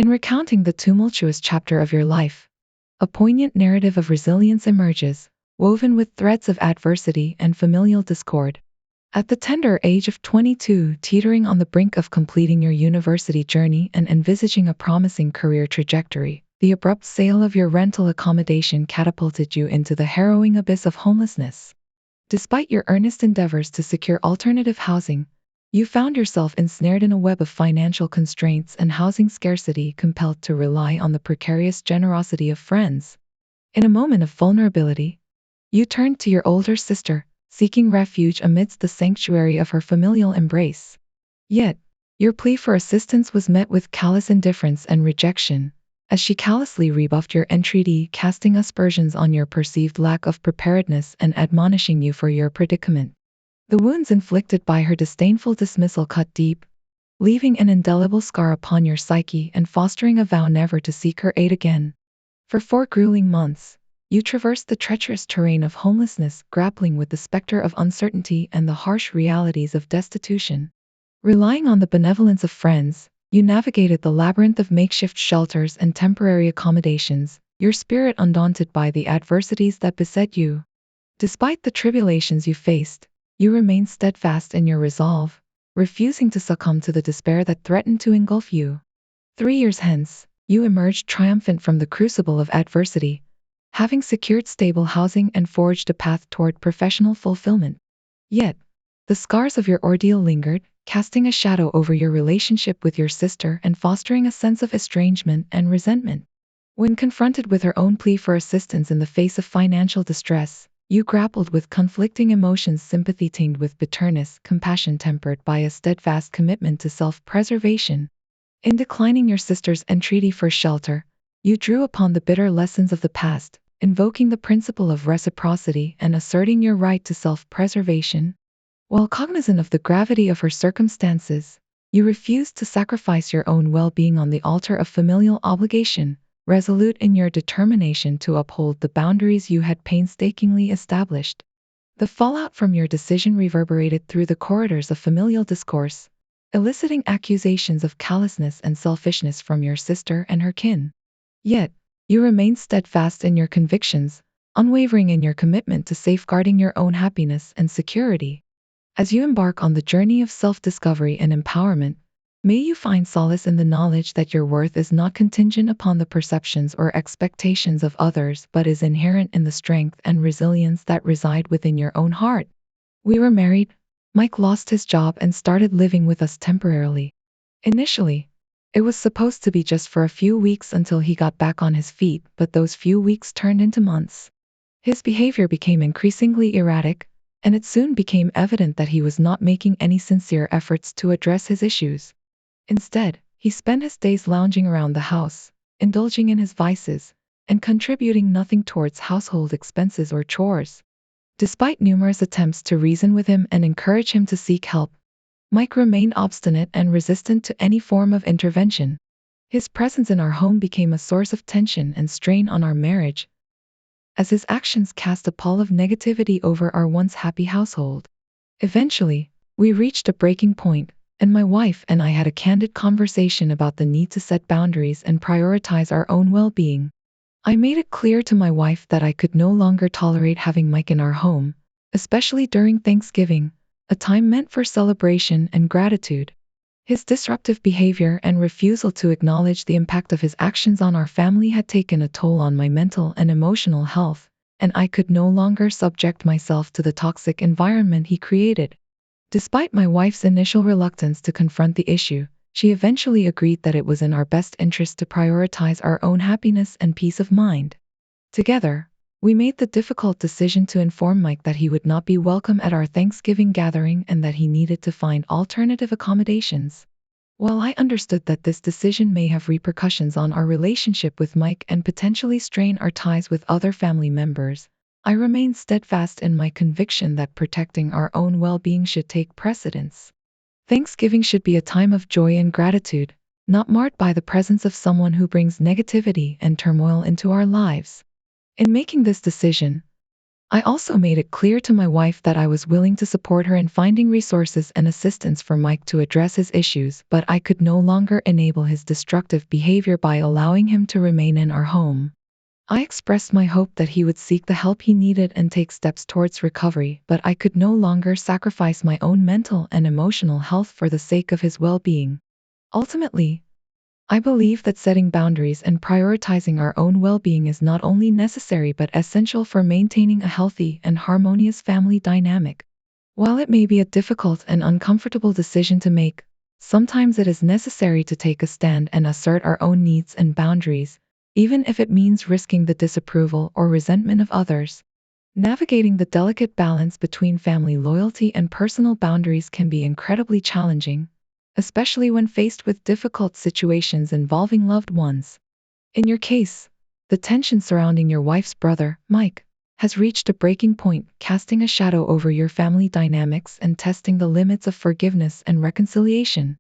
In recounting the tumultuous chapter of your life, a poignant narrative of resilience emerges, woven with threads of adversity and familial discord. At the tender age of 22, teetering on the brink of completing your university journey and envisaging a promising career trajectory, the abrupt sale of your rental accommodation catapulted you into the harrowing abyss of homelessness. Despite your earnest endeavors to secure alternative housing, you found yourself ensnared in a web of financial constraints and housing scarcity, compelled to rely on the precarious generosity of friends. In a moment of vulnerability, you turned to your older sister, seeking refuge amidst the sanctuary of her familial embrace. Yet, your plea for assistance was met with callous indifference and rejection, as she callously rebuffed your entreaty, casting aspersions on your perceived lack of preparedness and admonishing you for your predicament. The wounds inflicted by her disdainful dismissal cut deep, leaving an indelible scar upon your psyche and fostering a vow never to seek her aid again. For 4 grueling months, you traversed the treacherous terrain of homelessness, grappling with the specter of uncertainty and the harsh realities of destitution. Relying on the benevolence of friends, you navigated the labyrinth of makeshift shelters and temporary accommodations, your spirit undaunted by the adversities that beset you. Despite the tribulations you faced, you remained steadfast in your resolve, refusing to succumb to the despair that threatened to engulf you. 3 years hence, you emerged triumphant from the crucible of adversity, having secured stable housing and forged a path toward professional fulfillment. Yet, the scars of your ordeal lingered, casting a shadow over your relationship with your sister and fostering a sense of estrangement and resentment. When confronted with her own plea for assistance in the face of financial distress, you grappled with conflicting emotions, sympathy tinged with bitterness, compassion tempered by a steadfast commitment to self-preservation. In declining your sister's entreaty for shelter, you drew upon the bitter lessons of the past, invoking the principle of reciprocity and asserting your right to self-preservation. While cognizant of the gravity of her circumstances, you refused to sacrifice your own well-being on the altar of familial obligation, resolute in your determination to uphold the boundaries you had painstakingly established. The fallout from your decision reverberated through the corridors of familial discourse, eliciting accusations of callousness and selfishness from your sister and her kin. Yet, you remained steadfast in your convictions, unwavering in your commitment to safeguarding your own happiness and security. As you embark on the journey of self-discovery and empowerment, may you find solace in the knowledge that your worth is not contingent upon the perceptions or expectations of others but is inherent in the strength and resilience that reside within your own heart. We were married. Mike lost his job and started living with us temporarily. Initially, it was supposed to be just for a few weeks until he got back on his feet, but those few weeks turned into months. His behavior became increasingly erratic, and it soon became evident that he was not making any sincere efforts to address his issues. Instead, he spent his days lounging around the house, indulging in his vices, and contributing nothing towards household expenses or chores. Despite numerous attempts to reason with him and encourage him to seek help, Mike remained obstinate and resistant to any form of intervention. His presence in our home became a source of tension and strain on our marriage, as his actions cast a pall of negativity over our once happy household. Eventually, we reached a breaking point, and my wife and I had a candid conversation about the need to set boundaries and prioritize our own well-being. I made it clear to my wife that I could no longer tolerate having Mike in our home, especially during Thanksgiving, a time meant for celebration and gratitude. His disruptive behavior and refusal to acknowledge the impact of his actions on our family had taken a toll on my mental and emotional health, and I could no longer subject myself to the toxic environment he created. Despite my wife's initial reluctance to confront the issue, she eventually agreed that it was in our best interest to prioritize our own happiness and peace of mind. Together, we made the difficult decision to inform Mike that he would not be welcome at our Thanksgiving gathering and that he needed to find alternative accommodations. While I understood that this decision may have repercussions on our relationship with Mike and potentially strain our ties with other family members, I remained steadfast in my conviction that protecting our own well-being should take precedence. Thanksgiving should be a time of joy and gratitude, not marred by the presence of someone who brings negativity and turmoil into our lives. In making this decision, I also made it clear to my wife that I was willing to support her in finding resources and assistance for Mike to address his issues, but I could no longer enable his destructive behavior by allowing him to remain in our home. I expressed my hope that he would seek the help he needed and take steps towards recovery, but I could no longer sacrifice my own mental and emotional health for the sake of his well-being. Ultimately, I believe that setting boundaries and prioritizing our own well-being is not only necessary but essential for maintaining a healthy and harmonious family dynamic. While it may be a difficult and uncomfortable decision to make, sometimes it is necessary to take a stand and assert our own needs and boundaries, even if it means risking the disapproval or resentment of others. Navigating the delicate balance between family loyalty and personal boundaries can be incredibly challenging, especially when faced with difficult situations involving loved ones. In your case, the tension surrounding your wife's brother, Mike, has reached a breaking point, casting a shadow over your family dynamics and testing the limits of forgiveness and reconciliation.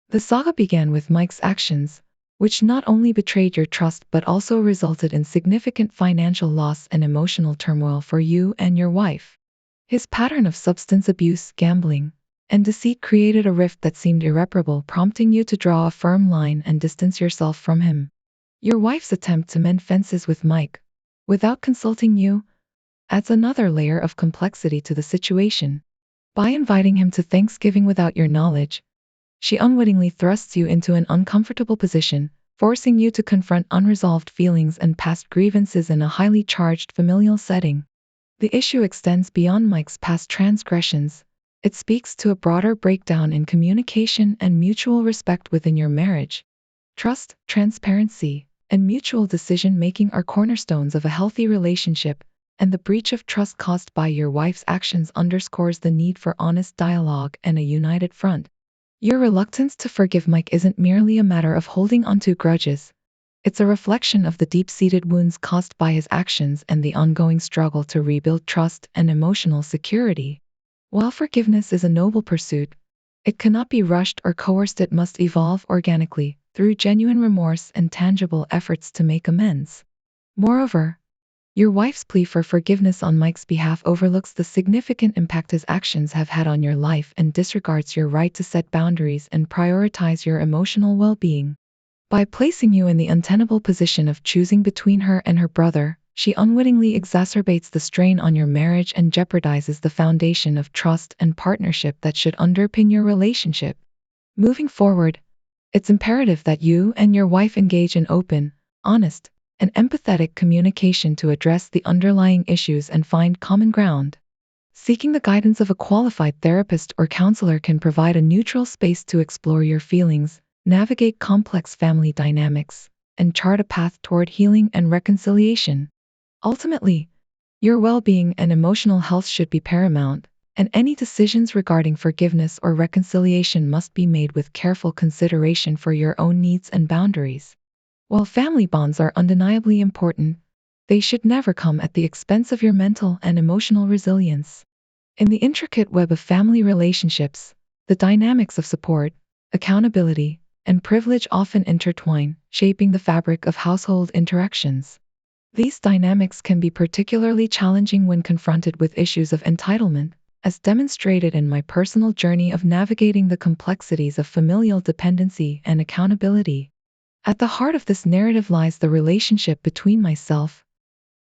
The saga began with Mike's actions, which not only betrayed your trust but also resulted in significant financial loss and emotional turmoil for you and your wife. His pattern of substance abuse, gambling, and deceit created a rift that seemed irreparable, prompting you to draw a firm line and distance yourself from him. Your wife's attempt to mend fences with Mike, without consulting you, adds another layer of complexity to the situation. By inviting him to Thanksgiving without your knowledge, she unwittingly thrusts you into an uncomfortable position, forcing you to confront unresolved feelings and past grievances in a highly charged familial setting. The issue extends beyond Mike's past transgressions. It speaks to a broader breakdown in communication and mutual respect within your marriage. Trust, transparency, and mutual decision-making are cornerstones of a healthy relationship, and the breach of trust caused by your wife's actions underscores the need for honest dialogue and a united front. Your reluctance to forgive Mike isn't merely a matter of holding onto grudges. It's a reflection of the deep-seated wounds caused by his actions and the ongoing struggle to rebuild trust and emotional security. While forgiveness is a noble pursuit, it cannot be rushed or coerced. It must evolve organically, through genuine remorse and tangible efforts to make amends. Moreover, your wife's plea for forgiveness on Mike's behalf overlooks the significant impact his actions have had on your life and disregards your right to set boundaries and prioritize your emotional well-being. By placing you in the untenable position of choosing between her and her brother, she unwittingly exacerbates the strain on your marriage and jeopardizes the foundation of trust and partnership that should underpin your relationship. Moving forward, it's imperative that you and your wife engage in open, honest, and empathetic communication to address the underlying issues and find common ground. Seeking the guidance of a qualified therapist or counselor can provide a neutral space to explore your feelings, navigate complex family dynamics, and chart a path toward healing and reconciliation. Ultimately, your well-being and emotional health should be paramount, and any decisions regarding forgiveness or reconciliation must be made with careful consideration for your own needs and boundaries. While family bonds are undeniably important, they should never come at the expense of your mental and emotional resilience. In the intricate web of family relationships, the dynamics of support, accountability, and privilege often intertwine, shaping the fabric of household interactions. These dynamics can be particularly challenging when confronted with issues of entitlement, as demonstrated in my personal journey of navigating the complexities of familial dependency and accountability. At the heart of this narrative lies the relationship between myself,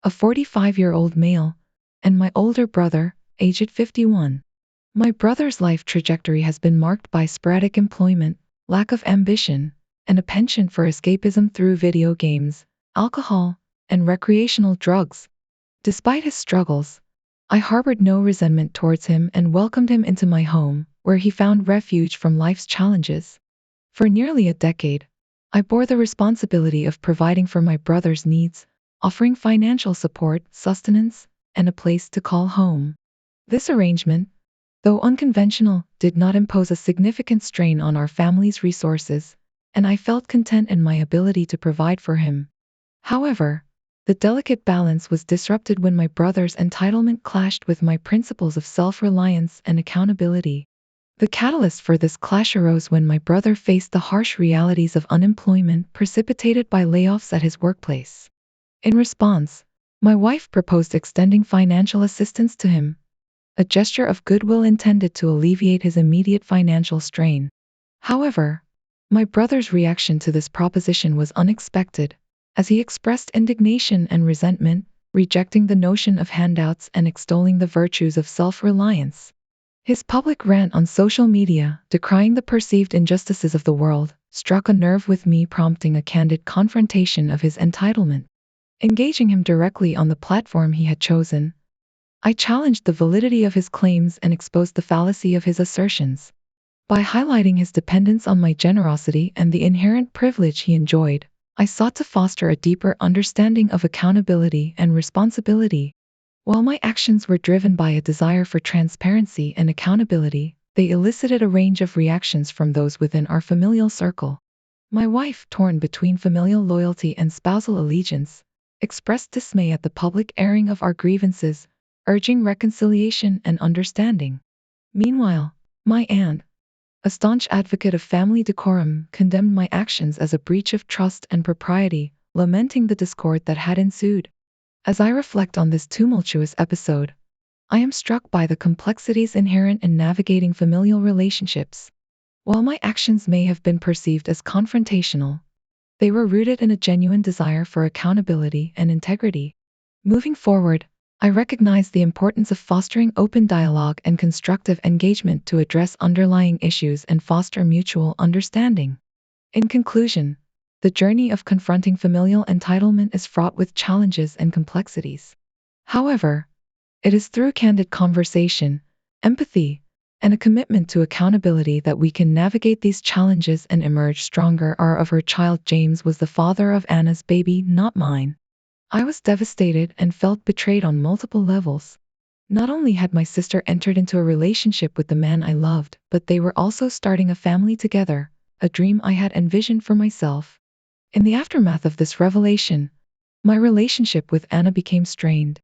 a 45-year-old male, and my older brother, aged 51. My brother's life trajectory has been marked by sporadic employment, lack of ambition, and a penchant for escapism through video games, alcohol, and recreational drugs. Despite his struggles, I harbored no resentment towards him and welcomed him into my home, where he found refuge from life's challenges. For nearly a decade, I bore the responsibility of providing for my brother's needs, offering financial support, sustenance, and a place to call home. This arrangement, though unconventional, did not impose a significant strain on our family's resources, and I felt content in my ability to provide for him. However, the delicate balance was disrupted when my brother's entitlement clashed with my principles of self-reliance and accountability. The catalyst for this clash arose when my brother faced the harsh realities of unemployment precipitated by layoffs at his workplace. In response, My wife proposed extending financial assistance to him, a gesture of goodwill intended to alleviate his immediate financial strain. However, my brother's reaction to this proposition was unexpected, as he expressed indignation and resentment, rejecting the notion of handouts and extolling the virtues of self-reliance. His public rant on social media, decrying the perceived injustices of the world, struck a nerve with me, prompting a candid confrontation of his entitlement. Engaging him directly on the platform he had chosen, I challenged the validity of his claims and exposed the fallacy of his assertions. By highlighting his dependence on my generosity and the inherent privilege he enjoyed, I sought to foster a deeper understanding of accountability and responsibility. While my actions were driven by a desire for transparency and accountability, they elicited a range of reactions from those within our familial circle. My wife, torn between familial loyalty and spousal allegiance, expressed dismay at the public airing of our grievances, urging reconciliation and understanding. Meanwhile, my aunt, a staunch advocate of family decorum, condemned my actions as a breach of trust and propriety, lamenting the discord that had ensued. As I reflect on this tumultuous episode, I am struck by the complexities inherent in navigating familial relationships. While my actions may have been perceived as confrontational, they were rooted in a genuine desire for accountability and integrity. Moving forward, I recognize the importance of fostering open dialogue and constructive engagement to address underlying issues and foster mutual understanding. In conclusion, the journey of confronting familial entitlement is fraught with challenges and complexities. However, it is through candid conversation, empathy, and a commitment to accountability that we can navigate these challenges and emerge stronger. Of her child, James was the father of Anna's baby, not mine. I was devastated and felt betrayed on multiple levels. Not only had my sister entered into a relationship with the man I loved, but they were also starting a family together, a dream I had envisioned for myself. In the aftermath of this revelation, my relationship with Anna became strained.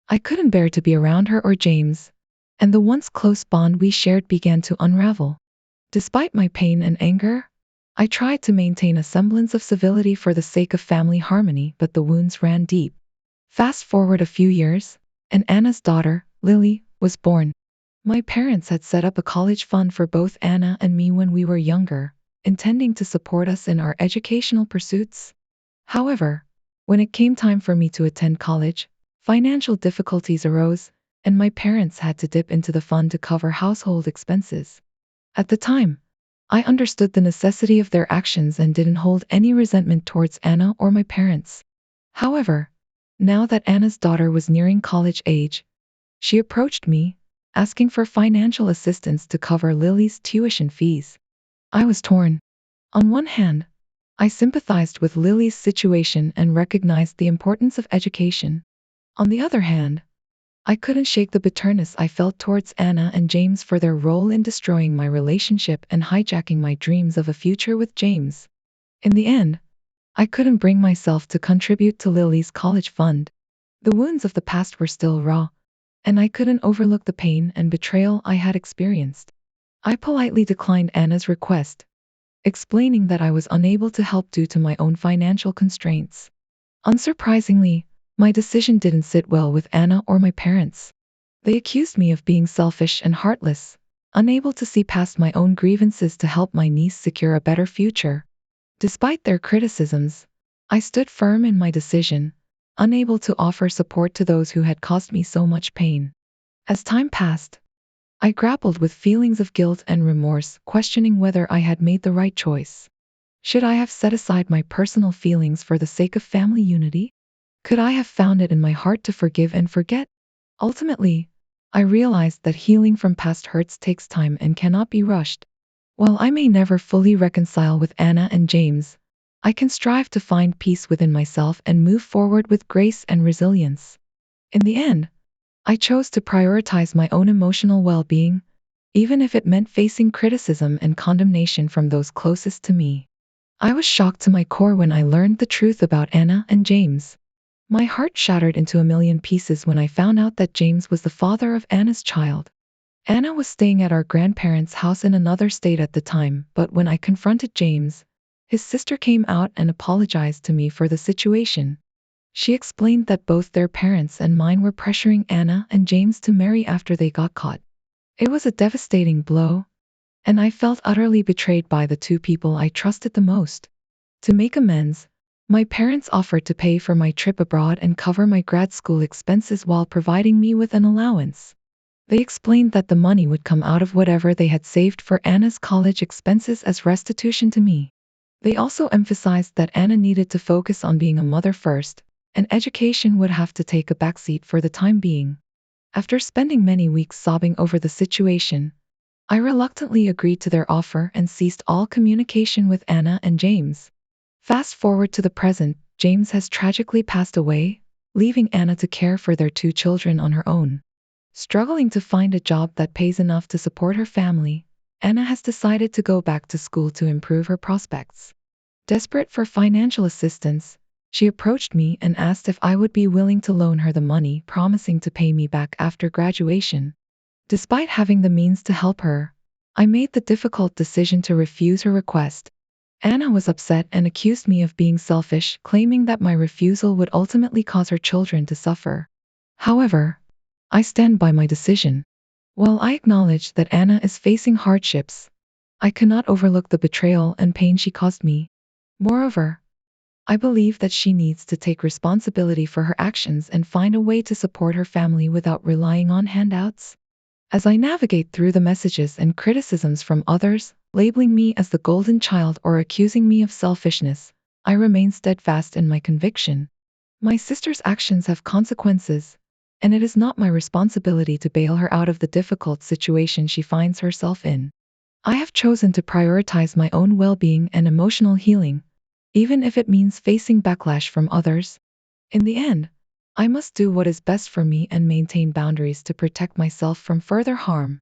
I couldn't bear to be around her or James, and the once close bond we shared began to unravel. Despite my pain and anger, I tried to maintain a semblance of civility for the sake of family harmony, but the wounds ran deep. Fast forward a few years, and Anna's daughter, Lily, was born. My parents had set up a college fund for both Anna and me when we were younger, intending to support us in our educational pursuits. However, when it came time for me to attend college, financial difficulties arose, and my parents had to dip into the fund to cover household expenses. At the time, I understood the necessity of their actions and didn't hold any resentment towards Anna or my parents. However, now that Anna's daughter was nearing college age, she approached me, asking for financial assistance to cover Lily's tuition fees. I was torn. On one hand, I sympathized with Lily's situation and recognized the importance of education. On the other hand, I couldn't shake the bitterness I felt towards Anna and James for their role in destroying my relationship and hijacking my dreams of a future with James. In the end, I couldn't bring myself to contribute to Lily's college fund. The wounds of the past were still raw, and I couldn't overlook the pain and betrayal I had experienced. I politely declined Anna's request, explaining that I was unable to help due to my own financial constraints. Unsurprisingly, my decision didn't sit well with Anna or my parents. They accused me of being selfish and heartless, unable to see past my own grievances to help my niece secure a better future. Despite their criticisms, I stood firm in my decision, unable to offer support to those who had caused me so much pain. As time passed, I grappled with feelings of guilt and remorse, questioning whether I had made the right choice. Should I have set aside my personal feelings for the sake of family unity? Could I have found it in my heart to forgive and forget? Ultimately, I realized that healing from past hurts takes time and cannot be rushed. While I may never fully reconcile with Anna and James, I can strive to find peace within myself and move forward with grace and resilience. In the end, I chose to prioritize my own emotional well-being, even if it meant facing criticism and condemnation from those closest to me. I was shocked to my core when I learned the truth about Anna and James. My heart shattered into a million pieces when I found out that James was the father of Anna's child. Anna was staying at our grandparents' house in another state at the time, but when I confronted James, his sister came out and apologized to me for the situation. She explained that both their parents and mine were pressuring Anna and James to marry after they got caught. It was a devastating blow, and I felt utterly betrayed by the two people I trusted the most. To make amends, my parents offered to pay for my trip abroad and cover my grad school expenses while providing me with an allowance. They explained that the money would come out of whatever they had saved for Anna's college expenses as restitution to me. They also emphasized that Anna needed to focus on being a mother first, and education would have to take a backseat for the time being. After spending many weeks sobbing over the situation, I reluctantly agreed to their offer and ceased all communication with Anna and James. Fast forward to the present, James has tragically passed away, leaving Anna to care for their two children on her own. Struggling to find a job that pays enough to support her family, Anna has decided to go back to school to improve her prospects. Desperate for financial assistance, she approached me and asked if I would be willing to loan her the money, promising to pay me back after graduation. Despite having the means to help her, I made the difficult decision to refuse her request. Anna was upset and accused me of being selfish, claiming that my refusal would ultimately cause her children to suffer. However, I stand by my decision. While I acknowledge that Anna is facing hardships, I cannot overlook the betrayal and pain she caused me. Moreover, I believe that she needs to take responsibility for her actions and find a way to support her family without relying on handouts. As I navigate through the messages and criticisms from others, labeling me as the golden child or accusing me of selfishness, I remain steadfast in my conviction. My sister's actions have consequences, and it is not my responsibility to bail her out of the difficult situation she finds herself in. I have chosen to prioritize my own well-being and emotional healing, even if it means facing backlash from others. In the end, I must do what is best for me and maintain boundaries to protect myself from further harm.